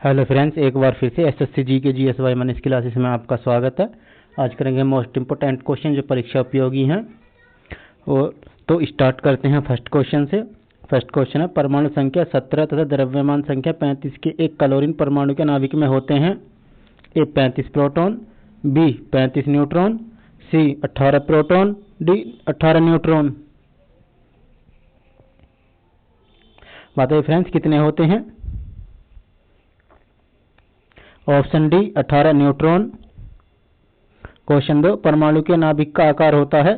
Hello friends, एक बार फिर से एसएससी जी के GSY मनीष क्लासेस में आपका स्वागत है। आज करेंगे मोस्ट इंपोर्टेंट क्वेश्चन जो परीक्षा उपयोगी हैं। और तो स्टार्ट करते हैं फर्स्ट क्वेश्चन से। फर्स्ट क्वेश्चन है, परमाणु संख्या 17 तथा द्रव्यमान संख्या 35 के एक क्लोरीन परमाणु के नाभिक में होते हैं। ए 35 प्रोटॉन, बी 35 न्यूट्रॉन, सी 18 प्रोटॉन, डी 18 न्यूट्रॉन। बताइए फ्रेंड्स, कितने होते हैं? Option D 18 neutron. क्वेश्चन 2, परमाणु के नाभिक का आकार होता है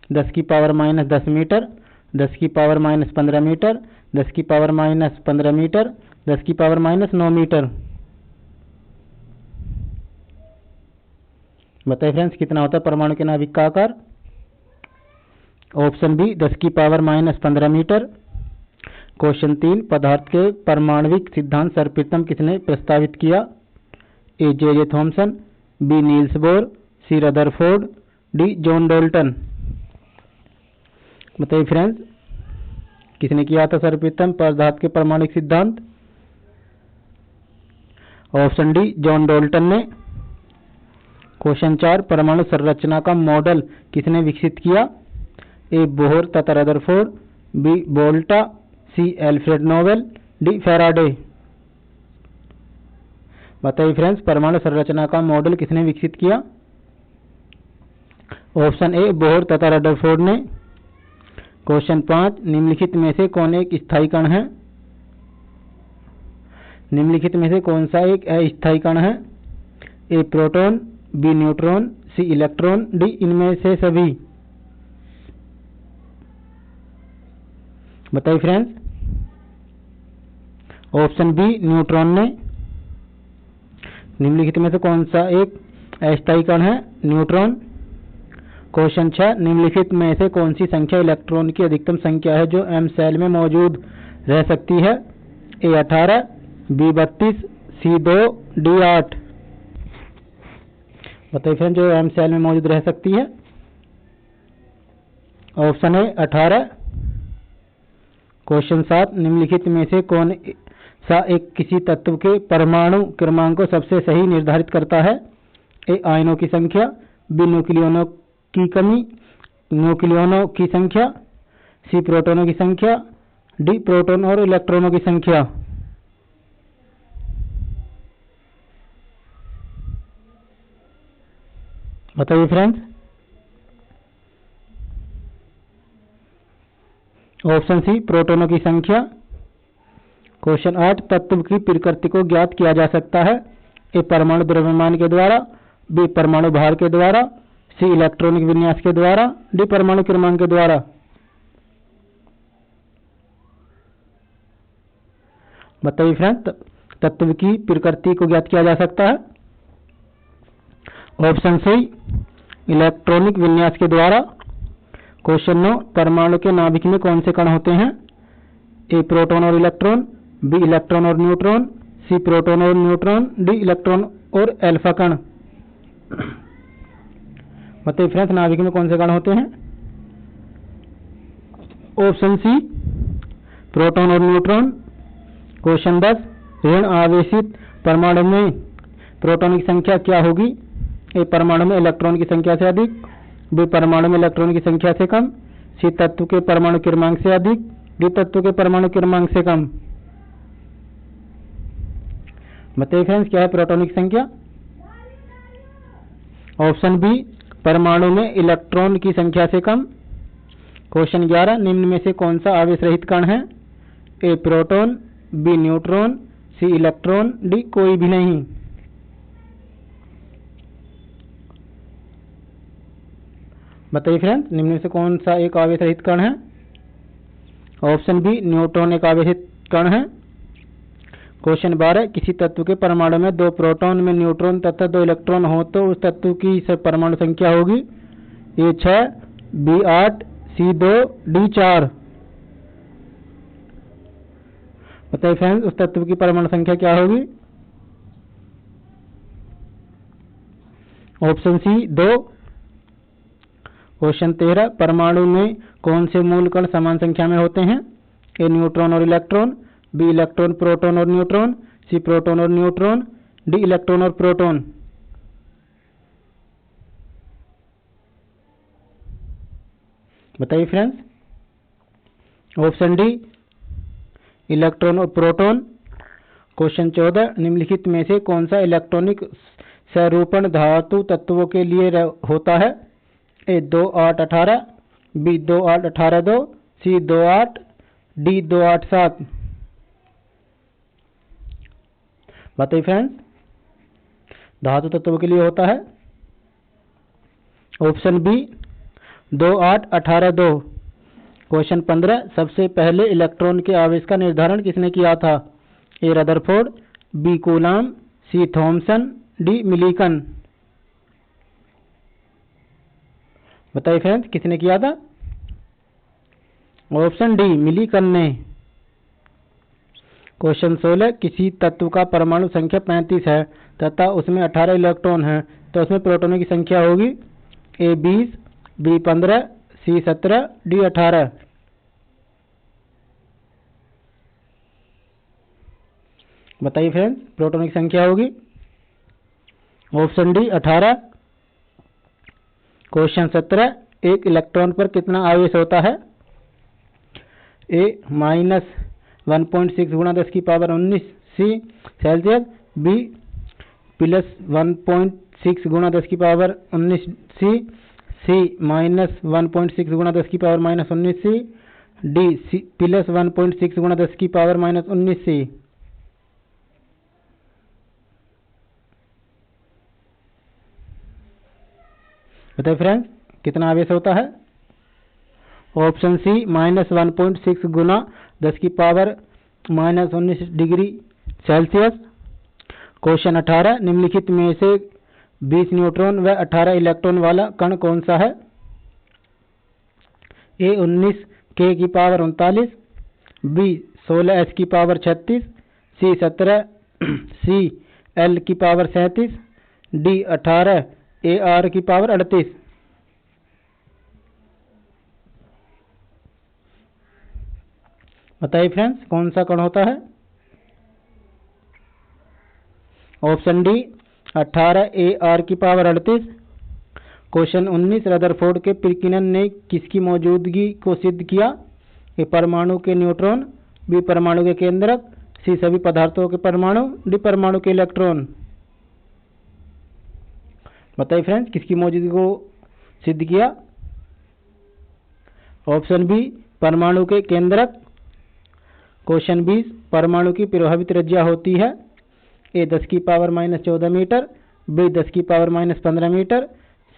10 की पावर माइनस 10 मीटर, 10 की पावर माइनस 15 मीटर, 10 की पावर माइनस 15 मीटर, 10 की पावर माइनस 9 मीटर। बताइए फ्रेंड्स, कितना होता है परमाणु के नाभिक का आकार? ऑप्शन बी 10 की पावर माइनस 15 मीटर। क्वेश्चन 3, पदार्थ के परमाणविक सिद्धांत सर्वप्रथम किसने प्रस्तावित किया? A J Thomson, B Niels Bohr, C Rutherford, D John Dalton. बताइए फ्रेंड्स, किसने किया था सर्वप्रथम पदार्थ के परमाणुक सिद्धांत? ऑप्शन डी जॉन डाल्टन ने। क्वेश्चन 4, परमाणु संरचना का मॉडल किसने विकसित किया? ए बोहर तथा Rutherford, B Volta, C Alfred Nobel, D Faraday. बताइए फ्रेंड्स, परमाणु संरचना का मॉडल किसने विकसित किया? ऑप्शन ए बोहर तथा रदरफोर्ड ने। क्वेश्चन 5, निम्नलिखित में से कौन एक स्थायी कण है? निम्नलिखित में से कौन सा एक अस्थायी कण है? ए प्रोटॉन, बी न्यूट्रॉन, सी इलेक्ट्रॉन, डी इनमें से सभी। बताइए फ्रेंड्स। ऑप्शन बी न्यूट्रॉन ने। निम्नलिखित में से कौन सा एक अस्थायी कण है? न्यूट्रॉन। क्वेश्चन 6, निम्नलिखित में से कौन सी संख्या इलेक्ट्रॉन की अधिकतम संख्या है जो एम सेल में मौजूद रह सकती है? ए 18, बी 32, सी 2, डी 8। बताइए फ्रेंड, जो एम सेल में मौजूद रह सकती है? ऑप्शन ए 18। क्वेश्चन 7, निम्नलिखित में से कौन सा एक किसी तत्व के परमाणु क्रमांक को सबसे सही निर्धारित करता है? ए आयनों की संख्या, बी न्यूक्लियनों की कमी, न्यूक्लियनों की संख्या, सी प्रोटॉनों की संख्या, डी प्रोटॉन और इलेक्ट्रॉनों की संख्या। बताइए फ्रेंड्स। ऑप्शन सी प्रोटॉनों की संख्या। क्वेश्चन 8, तत्व की प्रकृति को ज्ञात किया जा सकता है? ए परमाणु द्रव्यमान के द्वारा, बी परमाणु भार के द्वारा, सी इलेक्ट्रॉनिक विन्यास के द्वारा, डी परमाणु क्रमांक के द्वारा। बताइए फ्रेंड्स, तत्व की प्रकृति को ज्ञात किया जा सकता है? ऑप्शन सी इलेक्ट्रॉनिक विन्यास के द्वारा। क्वेश्चन 9, परमाणु के नाभिक में कौन से कण होते हैं? ए प्रोटॉन और इलेक्ट्रॉन, बी इलेक्ट्रॉन और न्यूट्रॉन, सी प्रोटॉन और न्यूट्रॉन, डी इलेक्ट्रॉन और अल्फा कण। बताइए फ्रेंड्स, नाभिक में कौन से कण होते हैं? ऑप्शन सी प्रोटॉन और न्यूट्रॉन। क्वेश्चन 10, ऋण आवेशित परमाणु में प्रोटॉन की संख्या क्या होगी? ए परमाणु में इलेक्ट्रॉन की संख्या से अधिक, बी परमाणु में इलेक्ट्रॉन की संख्या से कम, सी तत्व के परमाणु क्रमांक से अधिक, डी तत्व के परमाणु क्रमांक से कम। बताइए फ्रेंड्स, क्या है प्रोटॉनिक संख्या? ऑप्शन बी परमाणु में इलेक्ट्रॉन की संख्या से कम। क्वेश्चन 11, निम्न में से कौन सा आवेश रहित कण है? ए प्रोटॉन, बी न्यूट्रॉन, सी इलेक्ट्रॉन, डी कोई भी नहीं। बताइए फ्रेंड्स, निम्न में से कौन सा एक आवेश रहित कण है? ऑप्शन बी न्यूट्रॉन एक आवेशित कण है। क्वेश्चन 12, किसी तत्व के परमाणु में 2 प्रोटॉन में न्यूट्रॉन तथा 2 इलेक्ट्रॉन हो तो उस तत्व की परमाणु संख्या होगी? ए 6, बी 8, सी 2, डी 4। बताइए फ्रेंड्स, उस तत्व की परमाणु संख्या क्या होगी? Option C 2। क्वेश्चन 13, परमाणु में कौन से मूल कण समान संख्या में होते हैं? ए न्यूट्रॉन और इलेक्ट्रॉन, बी इलेक्ट्रॉन प्रोटॉन और न्यूट्रॉन, सी प्रोटॉन और न्यूट्रॉन, डी इलेक्ट्रॉन और प्रोटॉन। बताइए फ्रेंड्स। ऑप्शन डी इलेक्ट्रॉन और प्रोटॉन। क्वेश्चन 14, निम्नलिखित में से कौन सा इलेक्ट्रॉनिक स्वरूपण धातु तत्वों के लिए होता है? ए 2 8 18, बी 2 8 18 2, सी 2 8, डी 2 8 7। बताइए फ्रेंड्स, धातु तत्वों के लिए होता है ऑप्शन बी 2 8 18 2। क्वेश्चन 15, सबसे पहले इलेक्ट्रॉन के आवेश का निर्धारण किसने किया था? ए रदरफोर्ड, बी कूलाम, सी थॉमसन, डी मिलिकन। बताइए फ्रेंड्स, किसने किया था? ऑप्शन डी मिलिकन ने। क्वेश्चन 16, किसी तत्व का परमाणु संख्या 35 है तथा उसमें 18 इलेक्ट्रॉन हैं, तो उसमें प्रोटॉनों की संख्या होगी? A 20, B 15, C 17, D 18। बताइए फ्रेंड्स, प्रोटॉनों की संख्या होगी ऑप्शन डी 18। क्वेश्चन 17, एक इलेक्ट्रॉन पर कितना आवेश होता है? ए -1.6 गुणा 10 की पावर 19 सी सेल्सियस, बी +1.6 गुणा 10 की पावर 19 सी, सी -1.6 गुणा 10 की पावर -19 सी, डी +1.6 गुणा 10 की पावर -19 सी। बताइए फ्रेंड्स, कितना आवेश होता है? ऑप्शन सी -1.6 गुना 10 की पावर -19 डिग्री सेल्सियस। क्वेश्चन 18, निम्नलिखित में से 20 न्यूट्रॉन व 18 इलेक्ट्रॉन वाला कण कौन सा है? ए 19 के की पावर 39, बी 16 एच की पावर 36, सी 17 सी एल की पावर 37, डी 18 ए आर की पावर 38। बताइए फ्रेंड्स, कौन सा कण होता है? ऑप्शन डी 18 ए आर की पावर 38। क्वेश्चन 19, रदरफोर्ड के प्रिकिनन ने किसकी मौजूदगी को सिद्ध किया? ए परमाणु के न्यूट्रॉन, बी परमाणु के केंद्रक, सी सभी पदार्थों के परमाणु, डी परमाणु के इलेक्ट्रॉन। बताइए फ्रेंड्स, किसकी मौजूदगी को सिद्ध किया? ऑप्शन बी परमाणु के केंद्रक। क्वेश्चन 20, परमाणु की प्रभावी त्रिज्या होती है? ए 10 की पावर -14 मीटर, बी 10 की पावर -15 मीटर,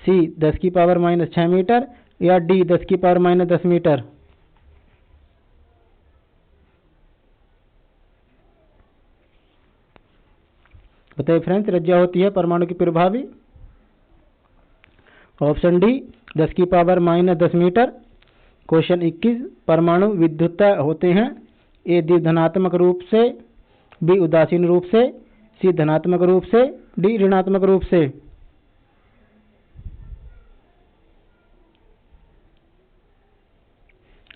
सी 10 की पावर -6 मीटर, या डी 10 की पावर -10 मीटर। बताइए फ्रेंड्स, त्रिज्या होती है परमाणु की प्रभावी? ऑप्शन डी 10 की पावर -10 मीटर। क्वेश्चन 21, परमाणु विद्युत होते हैं? ए धनात्मक रूप से, बी उदासीन रूप से, सी धनात्मक रूप से, डी ऋणात्मक रूप से।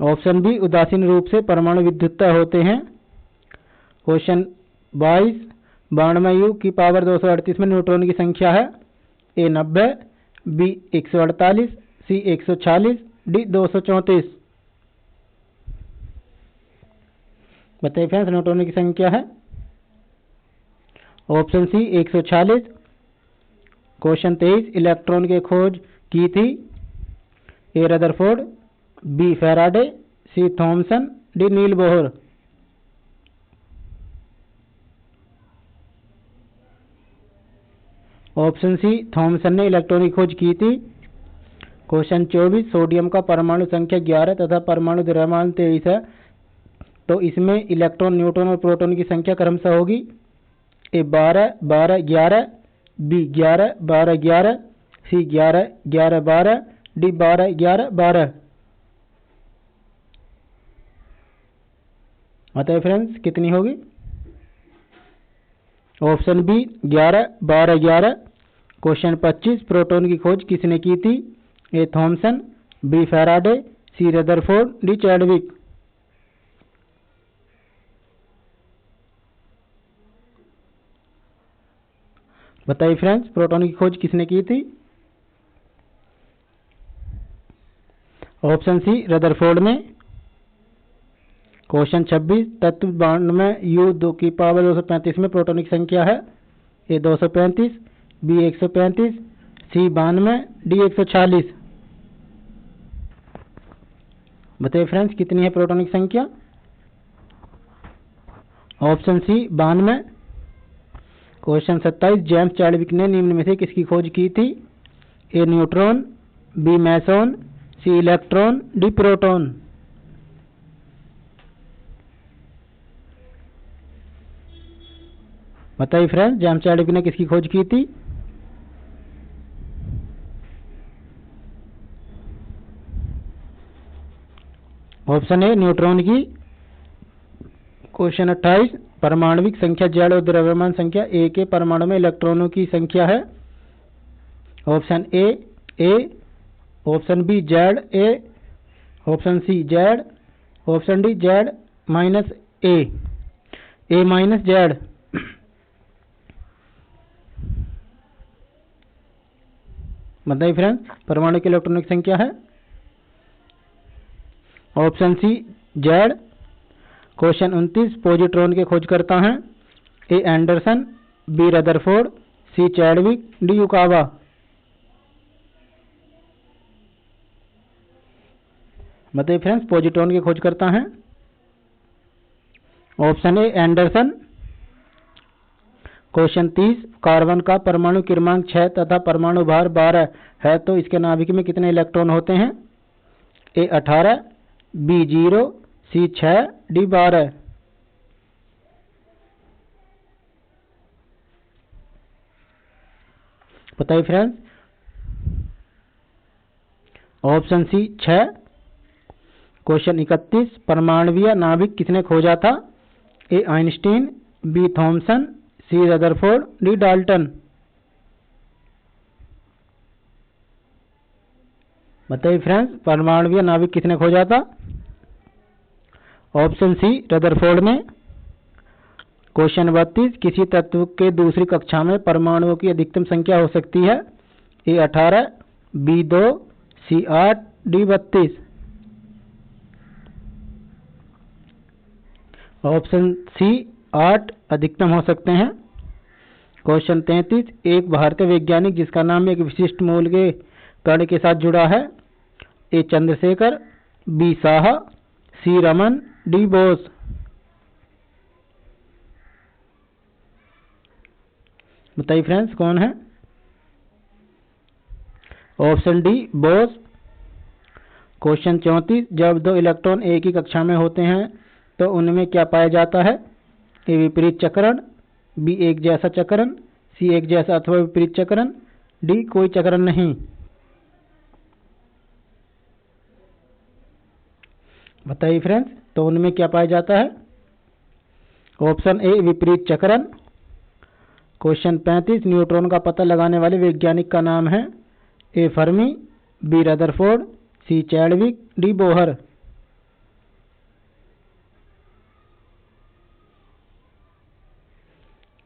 ऑप्शन बी उदासीन रूप से परमाणु विद्युत होते हैं। क्वेश्चन 22, 92 की पावर 238 में न्यूट्रॉन की संख्या है? ए 90, बी 148, सी 146, डी 234। बताइए फ्रेंड्स, न्यूट्रॉन की संख्या है? ऑप्शन सी 146। क्वेश्चन 23, इलेक्ट्रॉन की खोज की थी? A Rutherford, B Faraday, C Thomson, D nil Bohr. Option C Thompson ने इलेक्ट्रॉन की खोज की थी। क्वेश्चन 24, सोडियम का परमाणु संख्या 11 तथा परमाणु द्रव्यमान 23 है, तो इसमें इलेक्ट्रॉन, न्यूट्रॉन और प्रोटॉन की संख्या क्रमशः होगी? ए 12 12 11, बी 11 12 11, सी 11 11 12, डी 12 11 12। बताइए फ्रेंड्स, कितनी होगी? Option B 11 12 11। क्वेश्चन 25, प्रोटॉन की खोज किसने की थी? ए थॉमसन, बी फैराडे, सी रदरफोर्ड, डी चैडविक। बताइए फ्रेंड्स, प्रोटॉन की खोज किसने की थी? ऑप्शन सी रदरफोर्ड ने। क्वेश्चन 26, तत्व बांड में U2 में प्रोटॉन की संख्या है? A 235, B 135, C 92, D 146। बताइए फ्रेंड्स, कितनी है प्रोटॉन की संख्या? Option C 92। Question 27, James Chadwick ने निम्न में से किसकी खोज की थी? A neutron, B meson, C electron, D proton. बताइए फ्रेंड्स, जेम्स चैडविक ने किसकी खोज की थी? ऑप्शन ए न्यूट्रॉन की। क्वेश्चन 28, परमाणविक संख्या जेड और द्रव्यमान संख्या ए के परमाणु में इलेक्ट्रॉनों की संख्या है? Option A, option B Z A, option C Z, option D Z minus A minus Z. बताइए फ्रेंड्स, परमाणु के इलेक्ट्रॉनों की संख्या है? Option C Z. Question 29, positron के खोजकर्ता हैं? A Anderson, B Rutherford, C Chadwick, D Yukawa. बताइए फ्रेंड्स, पॉजिट्रॉन के खोजकर्ता हैं? Option A Anderson. Question 30, carbon का परमाणु क्रमांक 6 तथा परमाणु भार 12 है तो इसके नाभिक में कितने इलेक्ट्रॉन होते हैं? ए 18, बी 0, सी 6, डी 12। बताइए फ्रेंड्स, ऑप्शन सी 6। क्वेश्चन 31, परमाणुवीय नाभिक किसने खोजा था? ए आइंस्टीन, बी थॉमसन, सी रदरफोर्ड, डी डाल्टन। बताइए फ्रेंड्स, परमाणुवीय नाभिक किसने खोजा था? ऑप्शन सी रदरफोर्ड ने। क्वेश्चन 32, किसी तत्व के दूसरी कक्षा में परमाणुओं की अधिकतम संख्या हो सकती है? ए 18, बी 2, सी 8, डी 32। ऑप्शन सी 8 अधिकतम हो सकते हैं। क्वेश्चन 33, एक भारतीय वैज्ञानिक जिसका नाम एक विशिष्ट मूल के कण के साथ जुड़ा है? ए चंद्रशेखर, बी साहा, सी रमन, डी बोस। बताइए फ्रेंड्स, कौन है? Option D Bose. क्वेश्चन 34, जब दो इलेक्ट्रॉन एक ही कक्षा में होते हैं तो उनमें क्या पाया जाता है? ए विपरीत चक्रण, बी एक जैसा चक्रण, सी एक जैसा अथवा विपरीत चक्रण, डी कोई चक्रण नहीं। बताइए फ्रेंड्स, तो उनमें क्या पाया जाता है? ऑप्शन ए विपरीत चक्रण। क्वेश्चन 35, न्यूट्रॉन का पता लगाने वाले वैज्ञानिक का नाम है? A Fermi, B Rutherford, C Chadwick, D Bohr.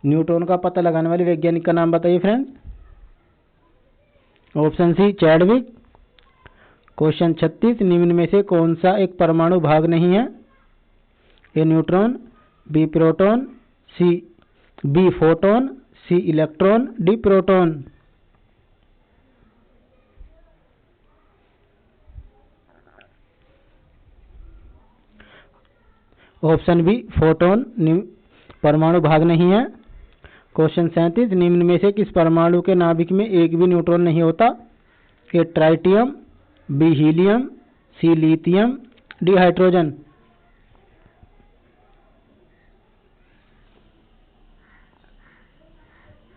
Neutron का पता लगाने वाले वैज्ञानिक का नाम बताइए friends. Option C Chadwick. Question 36, निम्न में से कौन सा एक परमाणु भाग नहीं है? A neutron, B proton, B photon, C electron, D proton. Option B photon परमाणु भाग नहीं है। क्वेश्चन 37, निम्न में से किस परमाणु के नाभिक में एक भी न्यूट्रॉन नहीं होता? ए ट्राइटियम, बी हीलियम, सी लिथियम, डी हाइड्रोजन।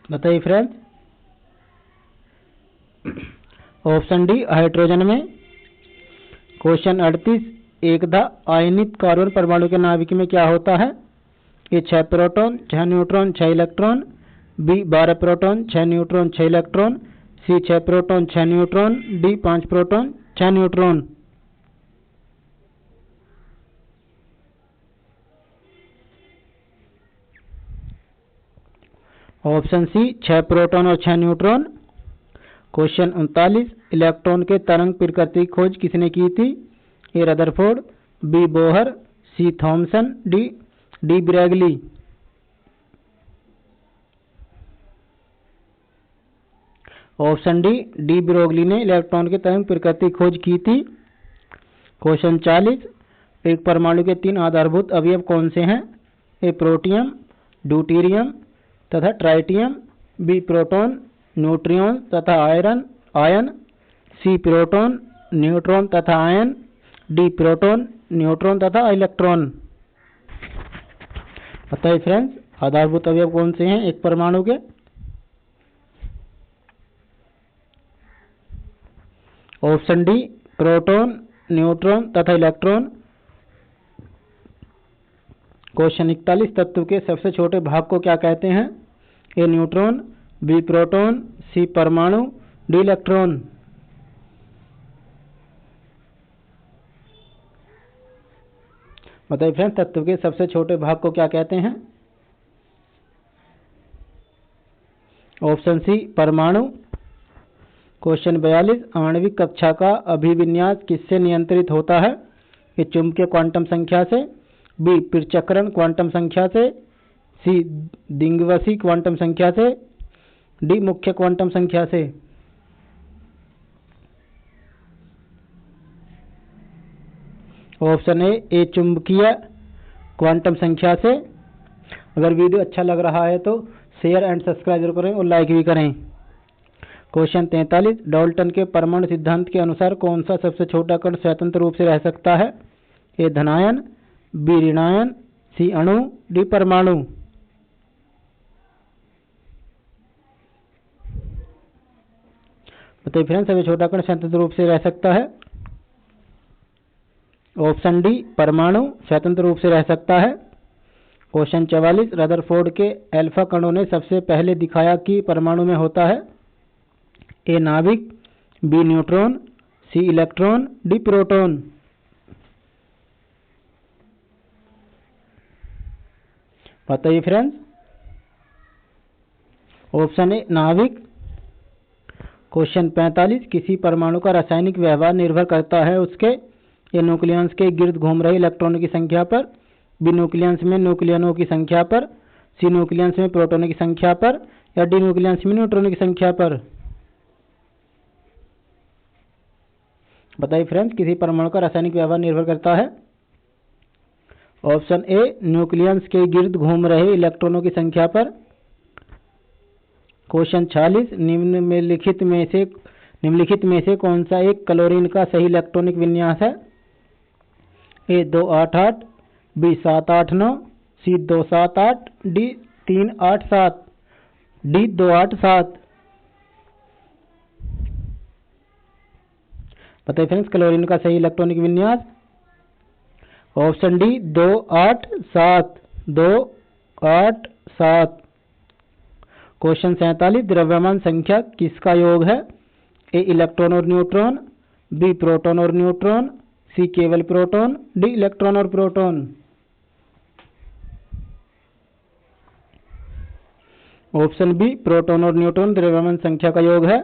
बताइए फ्रेंड्स। ऑप्शन डी हाइड्रोजन में। क्वेश्चन 38, एकदा आयनित कार्बन परमाणु के नाभिक में क्या होता है? A 6 proton, 6 neutron, 6 electron, B 12 proton, 6 neutron, 6 electron, C 6 proton, 6 neutron, D 5 proton, 6 neutron. Option C 6 proton और 6 न्यूट्रॉन। क्वेश्चन 39, इलेक्ट्रॉन के तरंग प्रकृति की खोज किसने की थी? A Rutherford, B Bohr, C Thomson, D Broglie. Option D Broglie ने इलेक्ट्रॉन के तरंग प्रकृति की खोज की थी। क्वेश्चन 40, एक परमाणु के 3 आधारभूत अवयव कौन से हैं? ए प्रोटियम, ड्यूटेरियम तथा ट्राइटियम, बी प्रोटॉन, न्यूट्रियॉन तथा आयन, सी प्रोटॉन, न्यूट्रॉन तथा आयन, डी प्रोटॉन, न्यूट्रॉन तथा इलेक्ट्रॉन। बताइए फ्रेंड्स, आधारभूत अवयव कौन से हैं एक परमाणु के? ऑप्शन डी प्रोटॉन, न्यूट्रॉन तथा इलेक्ट्रॉन। क्वेश्चन 41, तत्व के सबसे छोटे भाग को क्या कहते हैं? ए न्यूट्रॉन, बी प्रोटॉन, सी परमाणु, डी इलेक्ट्रॉन। बताइए फ्रेंड्स, तत्व के सबसे छोटे भाग को क्या कहते हैं? ऑप्शन सी परमाणु। क्वेश्चन 42, आणविक कक्षा का अभिविन्यास किससे नियंत्रित होता है? ए चुंबकीय क्वांटम संख्या से, बी पृथक्करण क्वांटम संख्या से, सी दिग्वसी क्वांटम संख्या से, डी मुख्य क्वांटम संख्या से। ऑप्शन ए चुंबकीय क्वांटम संख्या से। अगर वीडियो अच्छा लग रहा है तो शेयर एंड सब्सक्राइब जरूर करें और लाइक भी करें। क्वेश्चन 43, डाल्टन के परमाणु सिद्धांत के अनुसार कौन सा सबसे छोटा कण स्वतंत्र रूप से रह सकता है? ए धनायन, बी ऋणायन, सी अणु, डी परमाणु। बताइए फ्रेंड्स, सबसे छोटा कण स्वतंत्र रूप से रह सकता है? ऑप्शन डी परमाणु स्वतंत्र रूप से रह सकता है। क्वेश्चन 44, रदरफोर्ड के अल्फा कणों ने सबसे पहले दिखाया कि परमाणु में होता है? ए नाभिक, बी न्यूट्रॉन, सी इलेक्ट्रॉन, डी प्रोटॉन। बताइए फ्रेंड्स। ऑप्शन ए नाभिक। क्वेश्चन 45, किसी परमाणु का रासायनिक व्यवहार निर्भर करता है उसके ए न्यूक्लियस के गिर्द घूम रहे इलेक्ट्रॉनों की संख्या पर, बी न्यूक्लियस में न्यूक्लियनों की संख्या पर, सी न्यूक्लियस में प्रोटॉनों की संख्या पर, या डी न्यूक्लियस में न्यूट्रॉनों की संख्या पर। बताइए फ्रेंड्स, किसी परमाणु का रासायनिक व्यवहार निर्भर करता है? ऑप्शन ए न्यूक्लियस के गिर्द घूम रहे इलेक्ट्रॉनों की संख्या पर। क्वेश्चन 46, निम्नलिखित में से कौन सा एक क्लोरीन का सही इलेक्ट्रॉनिक विन्यास है? ए 288, बी 789, सी 278, डी 387, डी 287। बताइए फ्रेंड्स, क्लोरीन का सही इलेक्ट्रॉनिक विन्यास। Option D 287। क्वेश्चन 47, द्रव्यमान संख्या किसका योग है? ए इलेक्ट्रॉन और न्यूट्रॉन, बी प्रोटॉन और न्यूट्रॉन, सी केवल प्रोटॉन, डी इलेक्ट्रॉन और प्रोटॉन। ऑप्शन बी प्रोटॉन और न्यूट्रॉन द्रव्यमान संख्या का योग है।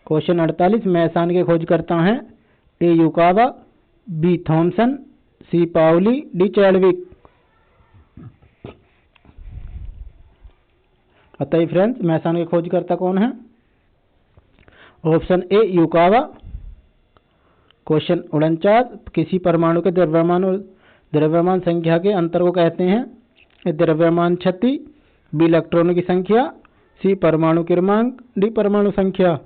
क्वेश्चन 48, मैसान के खोजकर्ता हैं? ए युकावा, बी थॉमसन, सी पाउली, डी चैडविक। बताइए फ्रेंड्स, मैसान के खोजकर्ता कौन है? ऑप्शन ए युकावा। क्वेश्चन 49, किसी परमाणु के द्रव्यमान और द्रव्यमान संख्या के अंतर को कहते हैं? ए द्रव्यमान क्षति, बी इलेक्ट्रॉनों की संख्या, सी परमाणु क्रमांक, डी परमाणु संख्या।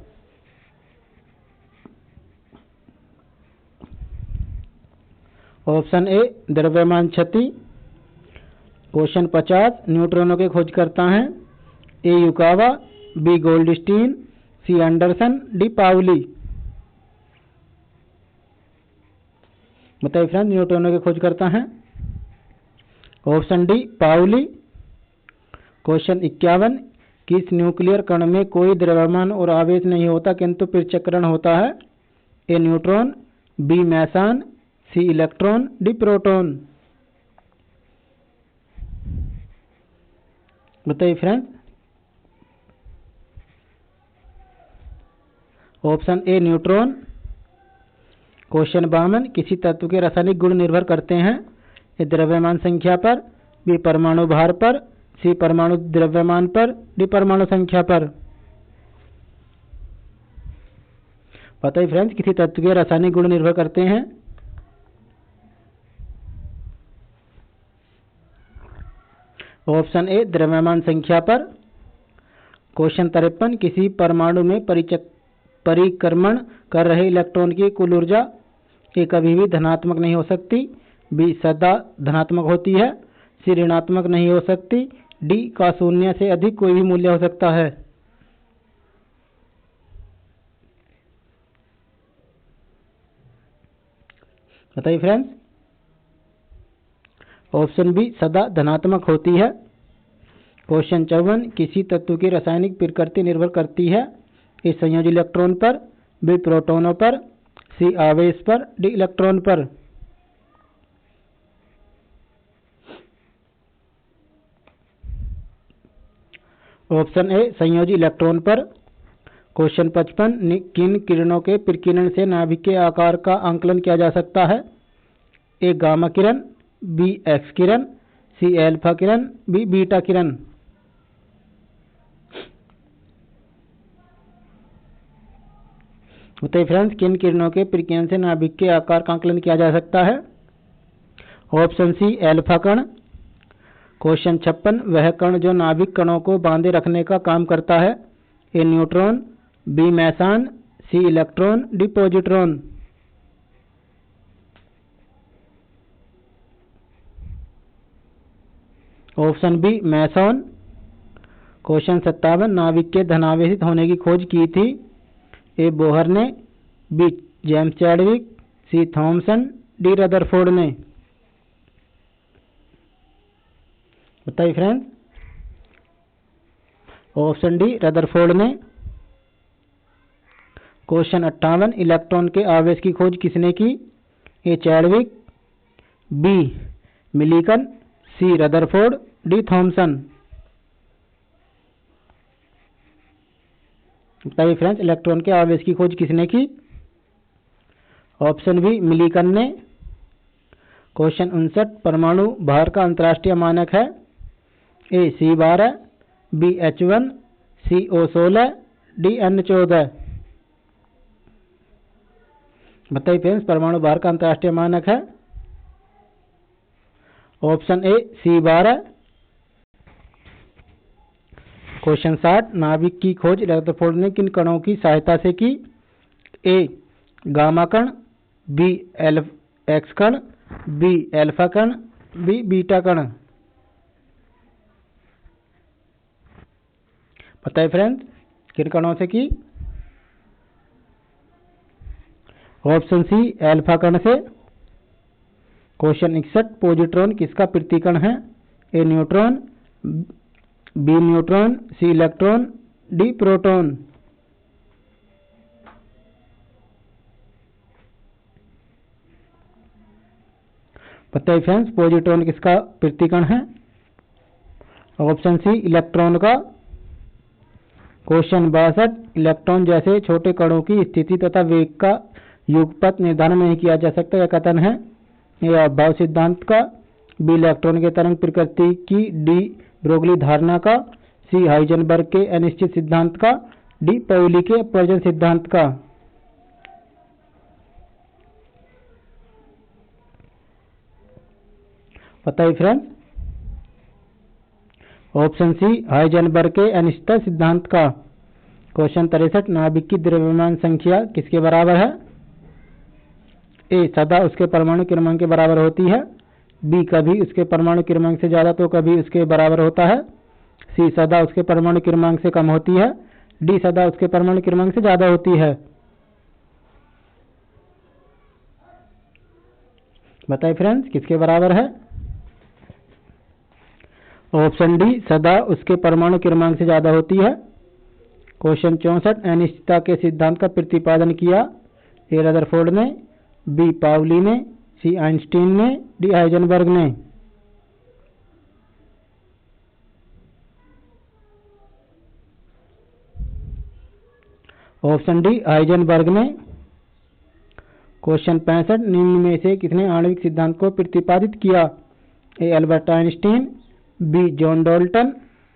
ऑप्शन ए द्रव्यमान क्षति। क्वेश्चन 50, न्यूट्रॉनों के खोजकर्ता हैं? ए युकावा, बी गोल्डस्टीन, सी एंडरसन, डी पाउली। बताइए फ्रेंड्स, न्यूट्रॉनों के खोजकर्ता हैं? Option D Pauli. क्वेश्चन 51, किस न्यूक्लियर कण में कोई द्रव्यमान और आवेश नहीं होता किंतु पृथक्करण होता है? A neutron, B मैसान, C electron, D proton. बताइए friends, option A neutron. Question 52, किसी तत्व के रासायनिक गुण निर्भर करते हैं? ए द्रव्यमान संख्या पर, बी परमाणु भार पर, सी परमाणु द्रव्यमान पर, डी परमाणु संख्या पर। बताइए फ्रेंड्स, किसी तत्व के रासायनिक गुण निर्भर करते हैं? ऑप्शन ए द्रव्यमान संख्या पर। क्वेश्चन 53, किसी परमाणु में परिक्रमण कर रहे इलेक्ट्रॉन की कुल ऊर्जा ए कभी भी धनात्मक नहीं हो सकती, बी सदा धनात्मक होती है, सी ऋणात्मक नहीं हो सकती, डी का शून्य से अधिक कोई भी मूल्य हो सकता है। बताइए फ्रेंड्स। ऑप्शन बी सदा धनात्मक होती है। क्वेश्चन 54, किसी तत्व की रासायनिक प्रकृति निर्भर करती है? ए संयोजी इलेक्ट्रॉन पर, बी प्रोटॉनों पर, सी आवेश पर, डी इलेक्ट्रॉन पर। ऑप्शन ए संयोजी इलेक्ट्रॉन पर। क्वेश्चन 55, किन किरणों के प्रकीर्णन से नाभिक के आकार का आंकलन किया जा सकता है? ए गामा किरण, बी एक्स किरण, सी एल्फा किरण, बी बीटा किरण। बताइए फ्रेंड्स, किन किरणों के प्रकीर्णन से नाभिक के आकार का आंकलन किया जा सकता है? ऑप्शन सी एल्फा कण। क्वेश्चन 56, वह कण जो नाभिक कणों को बांधे रखने का काम करता है? A neutron, B meson, C electron, D positron. Option B meson. Question 57, नाभिक के धनावेशित होने की खोज की थी? ए बोहर ने, B James Chadwick, C Thomson, D Rutherford ने। बताइए फ्रेंड्स। ऑप्शन डी रदरफोर्ड ने। क्वेश्चन 58, इलेक्ट्रॉन के आवेश की खोज किसने की? A Chadwick, B Millikan, C Rutherford, D Thomson. बताइए फ्रेंड्स, इलेक्ट्रॉन के आवेश की खोज किसने की? ऑप्शन बी मिलिकन ने। क्वेश्चन 59, परमाणु भार का अंतर्राष्ट्रीय मानक है? ए C12, बी H1, सी O16, डी N14। बताइए फ्रेंड्स, परमाणु भार का अंतर्राष्ट्रीय मानक है? ऑप्शन ए C12। क्वेश्चन 60, नाभिक की खोज रदरफोर्ड ने किन कणों की सहायता से की? ए गामा कण, बी एक्स कण, बी एल्फा कण, बी बीटा कण। बताइए फ्रेंड्स, किन कणों से की? ऑप्शन सी एल्फा कण से। क्वेश्चन 61, पॉजिट्रॉन किसका प्रतीकण है? A neutron, B neutron, C electron, D proton. बताइए फ्रेंड्स, पॉजिट्रॉन किसका प्रतीकण है? ऑप्शन सी इलेक्ट्रॉन का। क्वेश्चन 62, इलेक्ट्रॉन जैसे छोटे कणों की स्थिति तथा वेग का युगपत निर्धारण नहीं किया जा सकता, यह कथन है? ए अभाव सिद्धांत का, बी इलेक्ट्रॉन के तरंग प्रकृति की, डी ब्रोगली धारणा का, सी हाइजेनबर्ग के अनिश्चित सिद्धांत का, डी पाउली के अपवर्जन सिद्धांत का। बताइए फ्रेंड्स। ऑप्शन सी हाइजेनबर्ग के अनिश्चित सिद्धांत का। क्वेश्चन 63, नाभिक की द्रव्यमान संख्या किसके बराबर है? ए सदा उसके परमाणु क्रमांक के बराबर होती है, बी कभी उसके परमाणु क्रमांक से ज्यादा तो कभी उसके बराबर होता है, सी सदा उसके परमाणु क्रमांक से कम होती है, डी सदा उसके परमाणु क्रमांक से ज्यादा होती है। बताइए फ्रेंड्स, किसके बराबर है? ऑप्शन डी सदा उसके परमाणु क्रमांक से ज्यादा होती है। क्वेश्चन 64, अनिश्चितता के सिद्धांत का प्रतिपादन किया? ए रदरफोर्ड ने, बी पाउली ने, सी आइंस्टीन ने, डी हाइजेनबर्ग ने। ऑप्शन डी हाइजेनबर्ग ने। क्वेश्चन 65, निम्न में से किसने आणविक सिद्धांत को प्रतिपादित किया? A Albert Einstein, B John Dalton,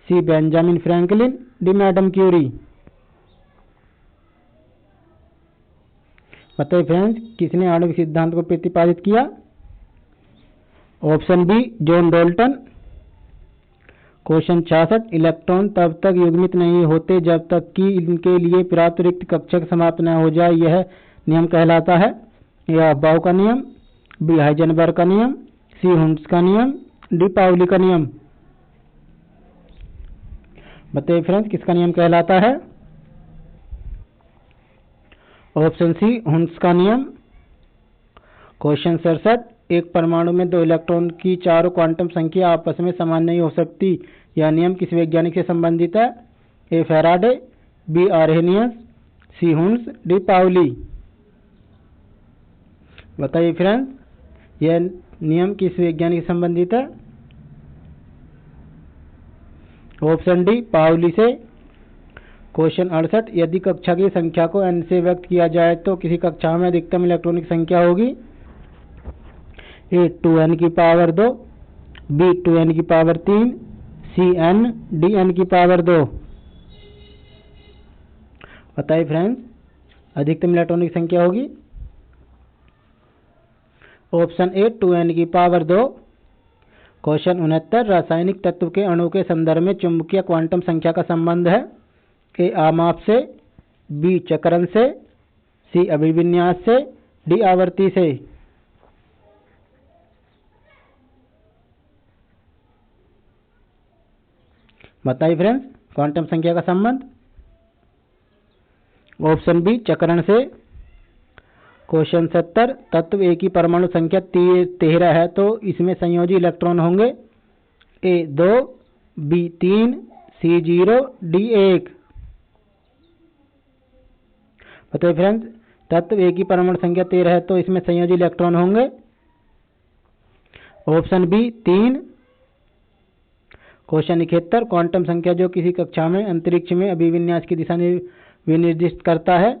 C Benjamin Franklin, D madam Curie. बताइए फ्रेंड्स, किसने आणविक सिद्धांत को प्रतिपादित किया? Option B John Dalton. Question 66, electron तब तक युग्मित नहीं होते जब तक कि इनके लिए प्राप्त रिक्त कक्षक समाप्त न हो जाए, यह नियम कहलाता है? या बाउ का नियम, बी हाइजेनबर्ग का नियम, सी हुंड्स का नियम, डी पाउली का नियम। बताइए फ्रेंड्स, किसका नियम कहलाता है? ऑप्शन सी हुंड्स का नियम। क्वेश्चन 67, एक परमाणु में 2 इलेक्ट्रॉन की चारों क्वांटम संख्या आपस में समान नहीं हो सकती, यह नियम किस वैज्ञानिक से संबंधित है? ए फैराडे, बी आर्हेनियस, सी हुंड्स, डी पाउली। बताइए फ्रेंड्स, यह नियम किस वैज्ञानिक से संबंधित है? ऑप्शन डी पाउली से। क्वेश्चन 68, यदि कक्षा की संख्या को n से व्यक्त किया जाए तो किसी कक्षा में अधिकतम इलेक्ट्रॉनिक संख्या होगी? ए 2n की पावर 2, बी 2n की पावर 3, सी n, डी n की पावर 2। बताइए फ्रेंड्स, अधिकतम इलेक्ट्रॉनिक संख्या होगी? ऑप्शन ए 2n की पावर 2। क्वेश्चन 69, रासायनिक तत्व के अणु के संदर्भ में चुंबकीय क्वांटम संख्या का संबंध है? ए आमाप से, बी चक्रण से, सी अभिविन्यास से, डी आवर्ती से। बताइए फ्रेंड्स, क्वांटम संख्या का संबंध? ऑप्शन बी चक्रण से। क्वेश्चन 70, तत्व ए की परमाणु संख्या 13 है तो इसमें संयोजी इलेक्ट्रॉन होंगे? ए 2, बी 3, सी 0, डी 1। बताइए फ्रेंड्स, तत्व ए की परमाणु संख्या 13 है तो इसमें संयोजी इलेक्ट्रॉन होंगे? Option B 3। क्वेश्चन 71, क्वांटम संख्या जो किसी कक्षा में अंतरिक्ष में अभिविन्यास की दिशा विनिर्दिष्ट करता है?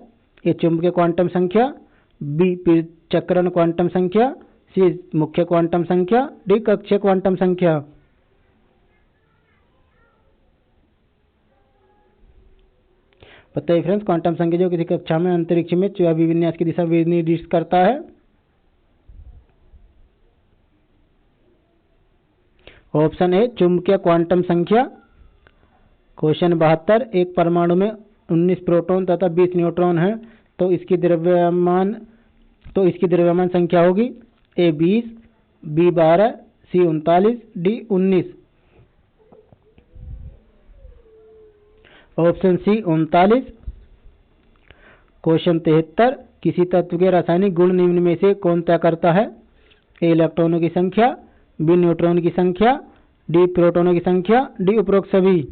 ए चुंबकीय क्वांटम संख्या, बी चक्रण क्वांटम संख्या, सी मुख्य क्वांटम संख्या, डी कक्षीय क्वांटम संख्या। बताइए फ्रेंड्स, क्वांटम संख्या जो किसी कक्षा में अंतरिक्ष में अभिविन्यास की दिशा निर्दिष्ट करता है? ऑप्शन ए चुंबकीय क्वांटम संख्या। क्वेश्चन 72, एक परमाणु में 19 प्रोटॉन तथा 20 न्यूट्रॉन है तो इसकी द्रव्यमान संख्या होगी? A 20, B 12, C 39, D 19। Option C 39। Question 73, किसी तत्व के रासायनिक गुण निम्न में से कौन तय करता है? ए इलेक्ट्रॉनों की संख्या, बी न्यूट्रॉन की संख्या, डी प्रोटॉनों की संख्या, डी उपरोक्त सभी।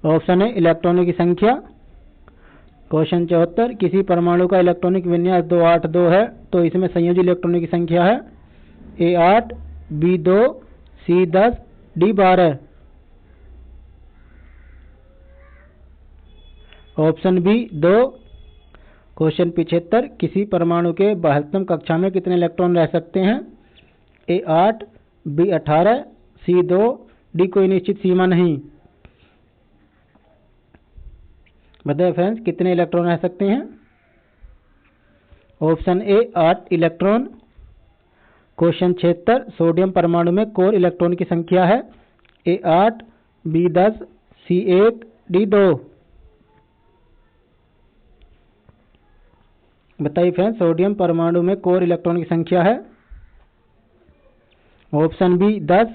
ऑप्शन है इलेक्ट्रॉनों की संख्या। क्वेश्चन 74, किसी परमाणु का इलेक्ट्रॉनिक विन्यास 282 है तो इसमें संयोजी इलेक्ट्रॉनों की संख्या है? A 8, B 2, C 10, D 12। Option B 2। Question 75, किसी परमाणु के बाह्यतम कक्षा में कितने इलेक्ट्रॉन रह सकते हैं? ए 8, बी 18, सी 2, डी कोई निश्चित सीमा नहीं। बताइए फ्रेंड्स, कितने इलेक्ट्रॉन रह सकते हैं? ऑप्शन ए 8 इलेक्ट्रॉन। क्वेश्चन 76, सोडियम परमाणु में कोर इलेक्ट्रॉन की संख्या है? A 8, B 10, C 1, D 2। बताइए फ्रेंड्स, सोडियम परमाणु में कोर इलेक्ट्रॉन की संख्या है? Option B 10।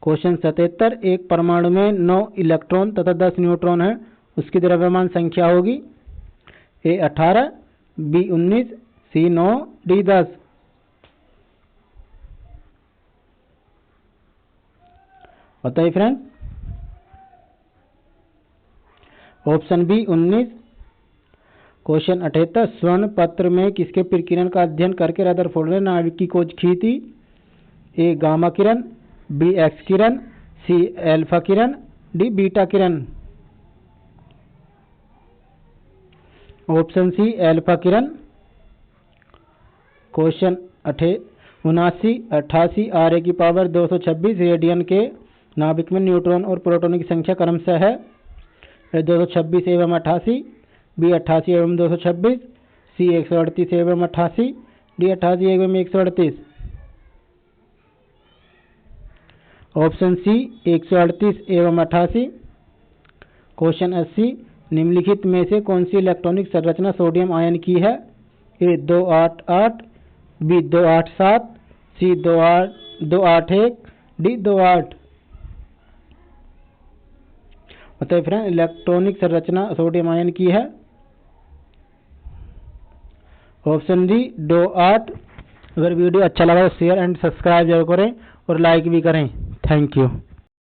क्वेश्चन 77, एक परमाणु में 9 इलेक्ट्रॉन तथा 10 न्यूट्रॉन है, उसकी द्रव्यमान संख्या होगी? ए 18, बी 19, सी 9, डी 10। बताइए फ्रेंड्स, ऑप्शन बी 19। क्वेश्चन 78, स्वर्ण पत्र में किसके प्रकीर्णन का अध्ययन करके रदरफोर्ड ने नाभिक की खोज की थी? ए गामा किरण, बी एक्स किरण, सी अल्फा किरण, डी बीटा किरण, ऑप्शन सी अल्फा किरण। क्वेश्चन 78 आर की पावर 226 रेडियन के नाभिक में न्यूट्रॉन और प्रोटॉन की संख्या क्रमशः है 226 एवं 88, बी 88 एवं 226, सी 138 एवं 88, डी 88 एवं 138। ऑप्शन सी 138 एवं 88। क्वेश्चन 80 निम्नलिखित में से कौन सी इलेक्ट्रॉनिक संरचना सोडियम आयन की है? ए 288, बी 287, सी 281, डी 28। बताइए फ्रेंड, इलेक्ट्रॉनिक संरचना सोडियम आयन की है ऑप्शन डी 28। अगर वीडियो अच्छा लगा तो शेयर एंड सब्सक्राइब जरूर करें और लाइक भी करें। Thank you.